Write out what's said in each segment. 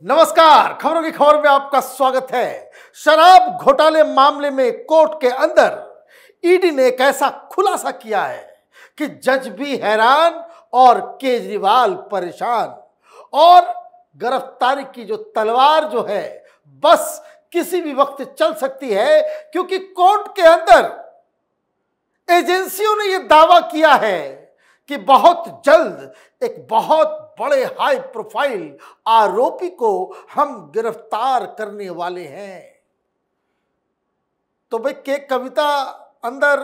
नमस्कार, खबरों की खबर में आपका स्वागत है। शराब घोटाले मामले में कोर्ट के अंदर ईडी ने एक ऐसा खुलासा किया है कि जज भी हैरान और केजरीवाल परेशान। और गिरफ्तारी की जो तलवार जो है बस किसी भी वक्त चल सकती है, क्योंकि कोर्ट के अंदर एजेंसियों ने यह दावा किया है कि बहुत जल्द एक बहुत बड़े हाई प्रोफाइल आरोपी को हम गिरफ्तार करने वाले हैं। तो भाई के कविता अंदर,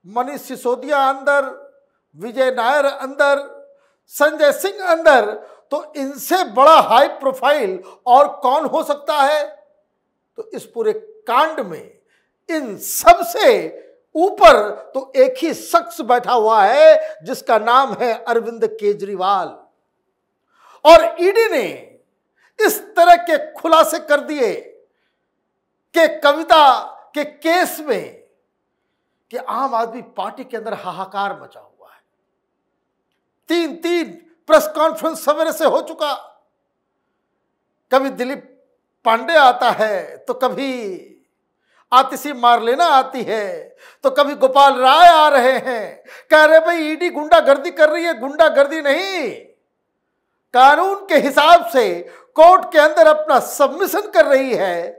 मनीष सिसोदिया अंदर, विजय नायर अंदर, संजय सिंह अंदर, तो इनसे बड़ा हाई प्रोफाइल और कौन हो सकता है? तो इस पूरे कांड में इन सब से ऊपर तो एक ही शख्स बैठा हुआ है जिसका नाम है अरविंद केजरीवाल। और ईडी ने इस तरह के खुलासे कर दिए कि कविता के केस में कि आम आदमी पार्टी के अंदर हाहाकार मचा हुआ है। तीन प्रेस कॉन्फ्रेंस सवेरे से हो चुका। कभी दिलीप पांडे आता है, तो कभी आतिशी मारलेना आती है, तो कभी गोपाल राय आ रहे हैं, कह रहे भाई ईडी गुंडागर्दी कर रही है। गुंडागर्दी नहीं, कानून के हिसाब से कोर्ट के अंदर अपना सबमिशन कर रही है,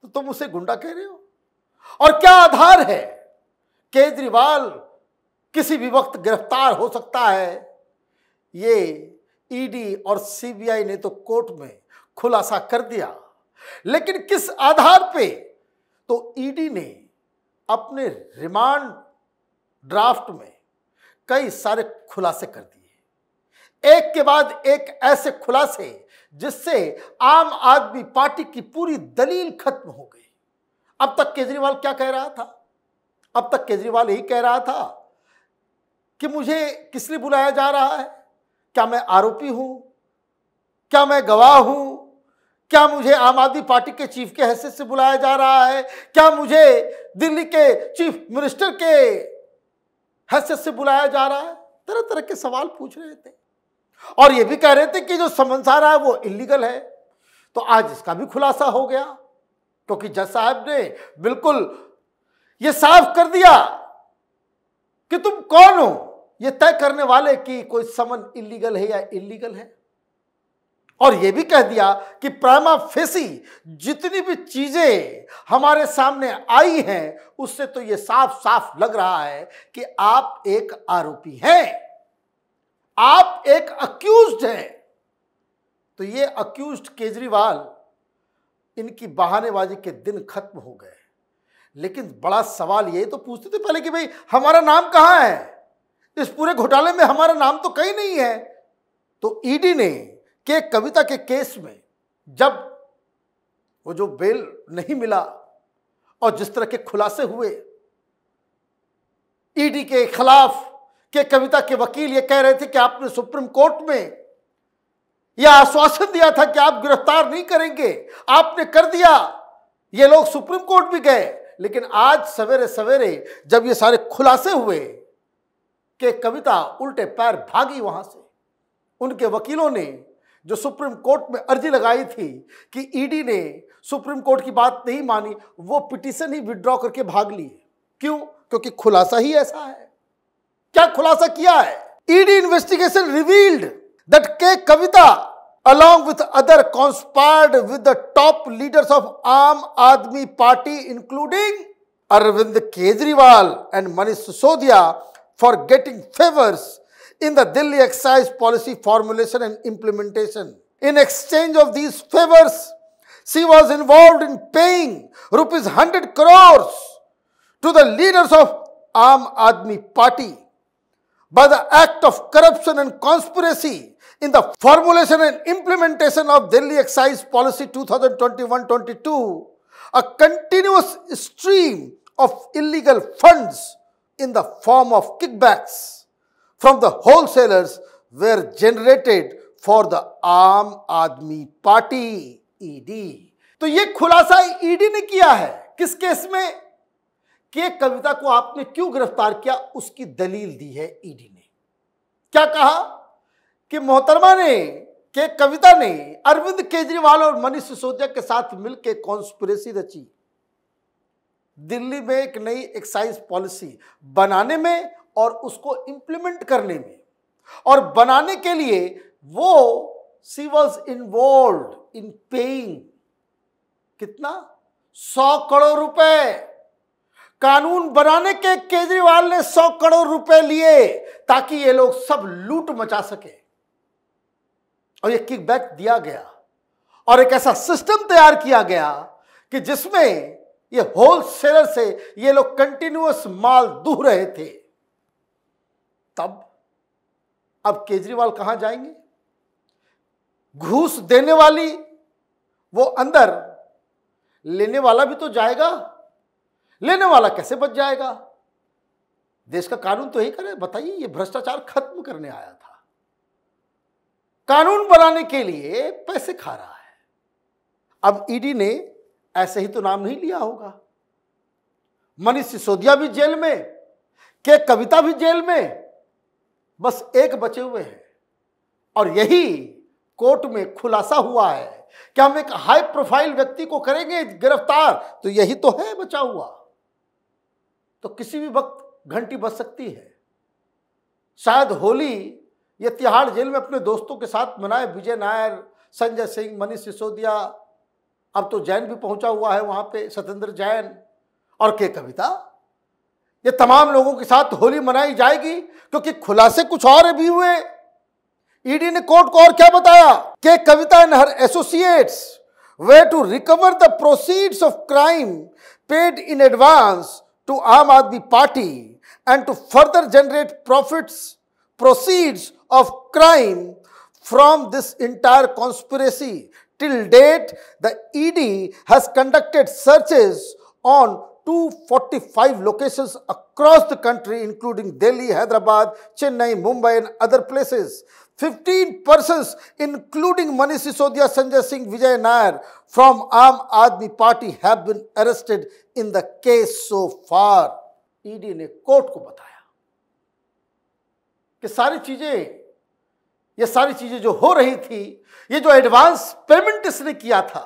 तो तुम उसे गुंडा कह रहे हो। और क्या आधार है? केजरीवाल किसी भी वक्त गिरफ्तार हो सकता है। ये ईडी और सीबीआई ने तो कोर्ट में खुलासा कर दिया, लेकिन किस आधार पे? तो ईडी ने अपने रिमांड ड्राफ्ट में कई सारे खुलासे कर दिए, एक के बाद एक ऐसे खुलासे जिससे आम आदमी पार्टी की पूरी दलील खत्म हो गई। अब तक केजरीवाल क्या कह रहा था? अब तक केजरीवाल यही कह रहा था कि मुझे किस लिए बुलाया जा रहा है? क्या मैं आरोपी हूं? क्या मैं गवाह हूं? क्या मुझे आम आदमी पार्टी के चीफ के हैसियत से बुलाया जा रहा है? क्या मुझे दिल्ली के चीफ मिनिस्टर के हैसियत से बुलाया जा रहा है? तरह तरह के सवाल पूछ रहे थे और ये भी कह रहे थे कि जो समन्स आ रहा है वो इलीगल है। तो आज इसका भी खुलासा हो गया, क्योंकि जज साहब ने बिल्कुल ये साफ कर दिया कि तुम कौन हो ये तय करने वाले कि कोई समन इलीगल है या इलीगल है। और यह भी कह दिया कि प्राइमा फेसी जितनी भी चीजें हमारे सामने आई हैं, उससे तो यह साफ साफ लग रहा है कि आप एक आरोपी हैं, आप एक अक्यूज्ड हैं। तो ये अक्यूज्ड केजरीवाल, इनकी बहानेबाजी के दिन खत्म हो गए। लेकिन बड़ा सवाल ये तो पूछते थे पहले कि भाई हमारा नाम कहां है? इस पूरे घोटाले में हमारा नाम तो कहीं नहीं है। तो ईडी ने के कविता के केस में जब वो जो बेल नहीं मिला और जिस तरह के खुलासे हुए, ईडी के खिलाफ के कविता के वकील ये कह रहे थे कि आपने सुप्रीम कोर्ट में यह आश्वासन दिया था कि आप गिरफ्तार नहीं करेंगे, आपने कर दिया। ये लोग सुप्रीम कोर्ट भी गए, लेकिन आज सवेरे सवेरे जब ये सारे खुलासे हुए कि कविता उल्टे पैर भागी वहां से। उनके वकीलों ने जो सुप्रीम कोर्ट में अर्जी लगाई थी कि ईडी ने सुप्रीम कोर्ट की बात नहीं मानी, वो पिटीशन ही विड्रॉ करके भाग लिए। क्यों? क्योंकि खुलासा ही ऐसा है। क्या खुलासा किया है? ईडी इन्वेस्टिगेशन रिवील्ड दैट के कविता along with other conspired with the top leaders of Aam Aadmi Party including Arvind Kejriwal and Manish Sisodia for getting favors in the Delhi excise policy formulation and implementation. In exchange of these favors, she was involved in paying rupees 100 crores to the leaders of Aam Aadmi Party by the act of corruption and conspiracy in the formulation and implementation of Delhi excise policy 2021-22, a continuous stream of illegal funds in the form of kickbacks from the wholesalers were generated for the Aam Aadmi Party, ED. तो ये खुलासा ED ने किया है किस case में? कि कविता को आपने क्यों गिरफ्तार किया, उसकी दलील दी है ईडी ने। क्या कहा कि मोहतरमा ने कि कविता ने अरविंद केजरीवाल और मनीष सिसोदिया के साथ मिलकर कॉन्स्पिरेसी रची दिल्ली में एक नई एक्साइज पॉलिसी बनाने में और उसको इंप्लीमेंट करने में, और बनाने के लिए वो she was involve in paying कितना 100 करोड़ रुपए। कानून बनाने के केजरीवाल ने 100 करोड़ रुपए लिए ताकि ये लोग सब लूट मचा सके, और ये किकबैक दिया गया और एक ऐसा सिस्टम तैयार किया गया कि जिसमें ये होलसेलर से ये लोग कंटिन्यूअस माल दूह रहे थे। तब अब केजरीवाल कहां जाएंगे? घूस देने वाली वो अंदर, लेने वाला भी तो जाएगा। लेने वाला कैसे बच जाएगा? देश का कानून तो यही करे। बताइए, ये भ्रष्टाचार खत्म करने आया था, कानून बनाने के लिए पैसे खा रहा है। अब ईडी ने ऐसे ही तो नाम नहीं लिया होगा। मनीष सिसोदिया भी जेल में, के कविता भी जेल में, बस एक बचे हुए हैं। और यही कोर्ट में खुलासा हुआ है कि हम एक हाई प्रोफाइल व्यक्ति को करेंगे गिरफ्तार, तो यही तो है बचा हुआ। तो किसी भी वक्त घंटी बज सकती है। शायद होली ये तिहाड़ जेल में अपने दोस्तों के साथ मनाए विजय नायर, संजय सिंह, मनीष सिसोदिया, अब तो जैन भी पहुंचा हुआ है वहां पे, सत्येंद्र जैन और के कविता। ये तमाम लोगों के साथ होली मनाई जाएगी क्योंकि खुलासे कुछ और भी हुए। ईडी ने कोर्ट को और क्या बताया कि Kavita and her associates way to recover the proceeds of crime paid in advance to Aam Aadmi Party and to further generate profits proceeds of crime from this entire conspiracy. Till date, the ED has conducted searches on 245 locations across the country, including Delhi, Hyderabad, Chennai, Mumbai, and other places. 15 persons, including Manish Sisodia, Sanjay Singh, Vijay Nair, from Aam Aadmi Party, have been arrested in the case so far. ED ने court को बताया कि ये सारी चीजें जो हो रही थी, ये जो एडवांस पेमेंट इसने किया था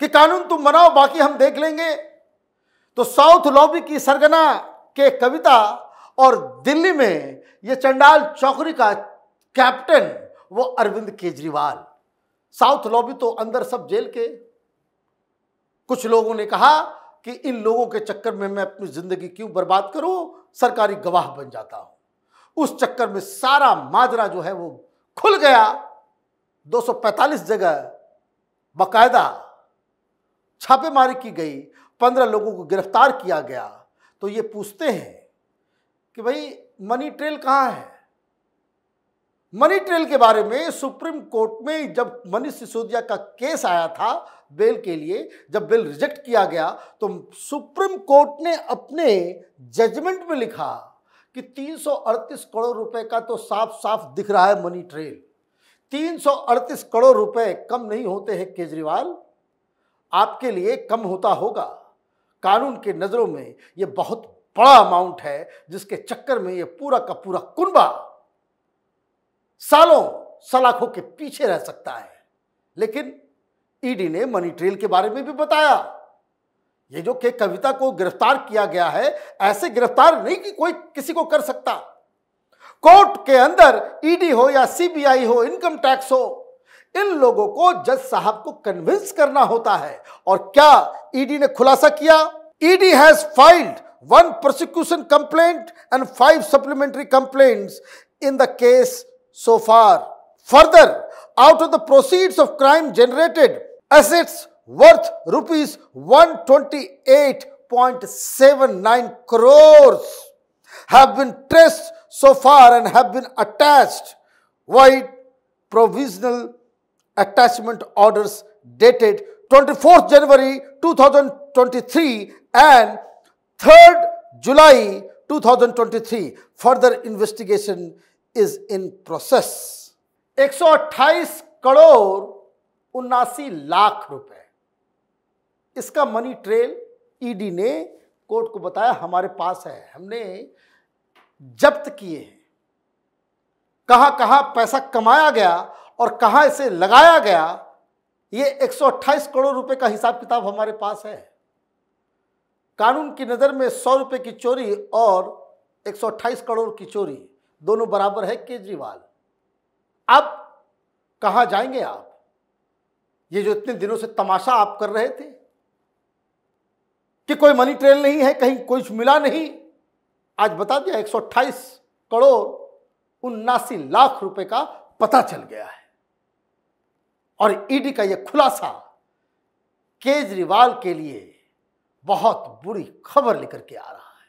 कि कानून तुम बनाओ बाकी हम देख लेंगे, तो साउथ लॉबी की सरगना के कविता और दिल्ली में ये चंडाल चौकड़ी का कैप्टन वो अरविंद केजरीवाल। साउथ लॉबी तो अंदर सब जेल के। कुछ लोगों ने कहा कि इन लोगों के चक्कर में मैं अपनी जिंदगी क्यों बर्बाद करूं, सरकारी गवाह बन जाता हूं। उस चक्कर में सारा माजरा जो है वो खुल गया। 245 जगह बाकायदा छापेमारी की गई, 15 लोगों को गिरफ्तार किया गया। तो ये पूछते हैं कि भाई मनी ट्रेल कहाँ है? मनी ट्रेल के बारे में सुप्रीम कोर्ट में जब मनीष सिसोदिया का केस आया था बेल के लिए, जब बेल रिजेक्ट किया गया, तो सुप्रीम कोर्ट ने अपने जजमेंट में लिखा कि 338 करोड़ रुपए का तो साफ साफ दिख रहा है मनी ट्रेल। 338 करोड़ रुपए कम नहीं होते हैं केजरीवाल, आपके लिए कम होता होगा, कानून के नजरों में ये बहुत बड़ा अमाउंट है जिसके चक्कर में ये पूरा का पूरा कुनबा सालों सलाखों के पीछे रह सकता है। लेकिन ईडी ने मनी ट्रेल के बारे में भी बताया। ये जो के कविता को गिरफ्तार किया गया है, ऐसे गिरफ्तार नहीं कि कोई किसी को कर सकता। कोर्ट के अंदर ईडी हो या सीबीआई हो, इनकम टैक्स हो, इन लोगों को जज साहब को कन्विंस करना होता है। और क्या ईडी ने खुलासा किया? ED has filed 1 prosecution complaint and 5 supplementary complaints in the case so far. Further, out of the proceeds of crime generated, assets worth rupees 128.79 crores have been traced so far and have been attached void provisional attachment orders dated 24th January 2023 and 3rd July 2023. Further investigation is in process. 128 crore 79 lakh रुपए इसका money trail ED ने court को बताया हमारे पास है, हमने जब्त किए हैं। कहां कहां पैसा कमाया गया और कहां इसे लगाया गया, ये 128 करोड़ रुपए का हिसाब किताब हमारे पास है। कानून की नजर में 100 रुपए की चोरी और 128 करोड़ की चोरी दोनों बराबर है केजरीवाल। अब कहां जाएंगे आप? ये जो इतने दिनों से तमाशा आप कर रहे थे कि कोई मनी ट्रेल नहीं है, कहीं कुछ मिला नहीं, आज बता दिया 128 करोड़ 79 लाख रुपए का पता चल गया है। और ईडी का यह खुलासा केजरीवाल के लिए बहुत बुरी खबर लेकर के आ रहा है,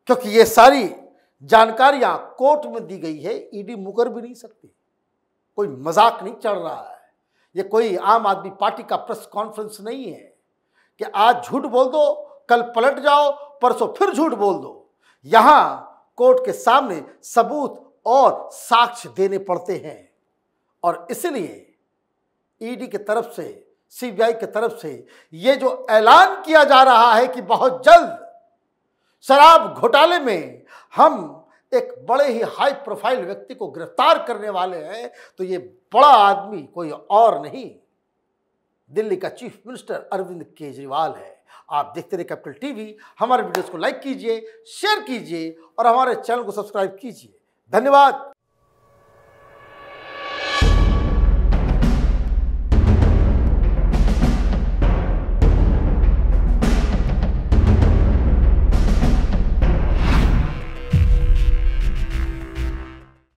क्योंकि ये सारी जानकारियां कोर्ट में दी गई है, ईडी मुकर भी नहीं सकती। कोई मजाक नहीं चल रहा है, ये कोई आम आदमी पार्टी का प्रेस कॉन्फ्रेंस नहीं है कि आज झूठ बोल दो, कल पलट जाओ, परसों फिर झूठ बोल दो। यहां कोर्ट के सामने सबूत और साक्ष्य देने पड़ते हैं, और इसलिए ईडी की तरफ से, सीबीआई की तरफ से ये जो ऐलान किया जा रहा है कि बहुत जल्द शराब घोटाले में हम एक बड़े ही हाई प्रोफाइल व्यक्ति को गिरफ्तार करने वाले हैं, तो ये बड़ा आदमी कोई और नहीं, दिल्ली का चीफ मिनिस्टर अरविंद केजरीवाल है। आप देखते रहिए कैपिटल टीवी। हमारे वीडियोस को लाइक कीजिए, शेयर कीजिए और हमारे चैनल को सब्सक्राइब कीजिए। धन्यवाद।